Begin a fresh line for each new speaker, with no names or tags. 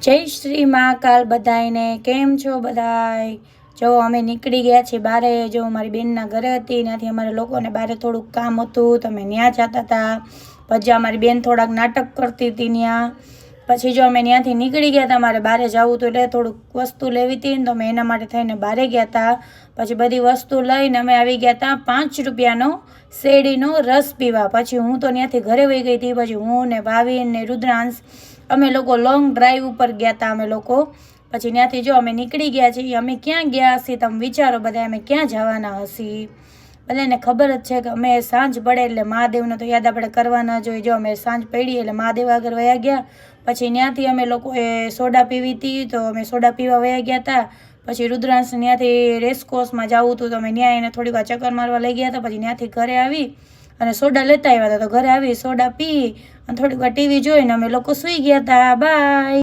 જય શ્રી મહાકાલ બધાયને. કેમ છો બધાય? જો અમે નીકળી ગયા છીએ બારે. જો મારી બેનના ઘરે હતી, ત્યાંથી અમારે લોકોને બારે થોડુંક કામ હતું, તો અમે ત્યાં જતા હતા. પછી અમારી બેન થોડાક નાટક કરતી હતી ત્યાં. પછી જો અમે ત્યાંથી નીકળી ગયા હતા, મારે બારે જવું હતું એટલે થોડુંક વસ્તુ લેવી હતી ને, તો અમે એના માટે થઈને બારે ગયા હતા. પછી બધી વસ્તુ લઈને અમે આવી ગયા હતા 5 રૂપિયાનો શેરડીનો રસ પીવા. પછી હું તો ત્યાંથી ઘરે વહી ગઈ હતી. પછી હું ને ભાવિન ને રુદ્રાંશ અમે લોકો લોંગ ડ્રાઈવ ઉપર ગયા હતા અમે લોકો. પછી ત્યાંથી જો અમે નીકળી ગયા છીએ. અમે ક્યાં ગયા હશે તમે વિચારો બધા, અમે ક્યાં જવાના હશી? બધાને ખબર જ છે કે અમે સાંજ પડે એટલે મહાદેવને તો યાદ આપણે કરવાના જ હોય. જો અમે સાંજ પડી એટલે મહાદેવ આગળ વયા ગયા. પછી ત્યાંથી અમે લોકોએ સોડા પીવી હતી, તો અમે સોડા પીવા વયા ગયા હતા. પછી રુદ્રાંશ ત્યાંથી રેસકોર્સમાં જવું હતું, તો અમે ત્યાં એને થોડીક વાર ચક્કર મારવા લઈ ગયા હતા. પછી ત્યાંથી ઘરે આવી અને સોડા લેતા આવ્યા હતા. તો ઘરે આવી સોડા પી અને થોડીક વાર ટીવી જોઈને અમે લોકો સૂઈ ગયા હતા. બાય.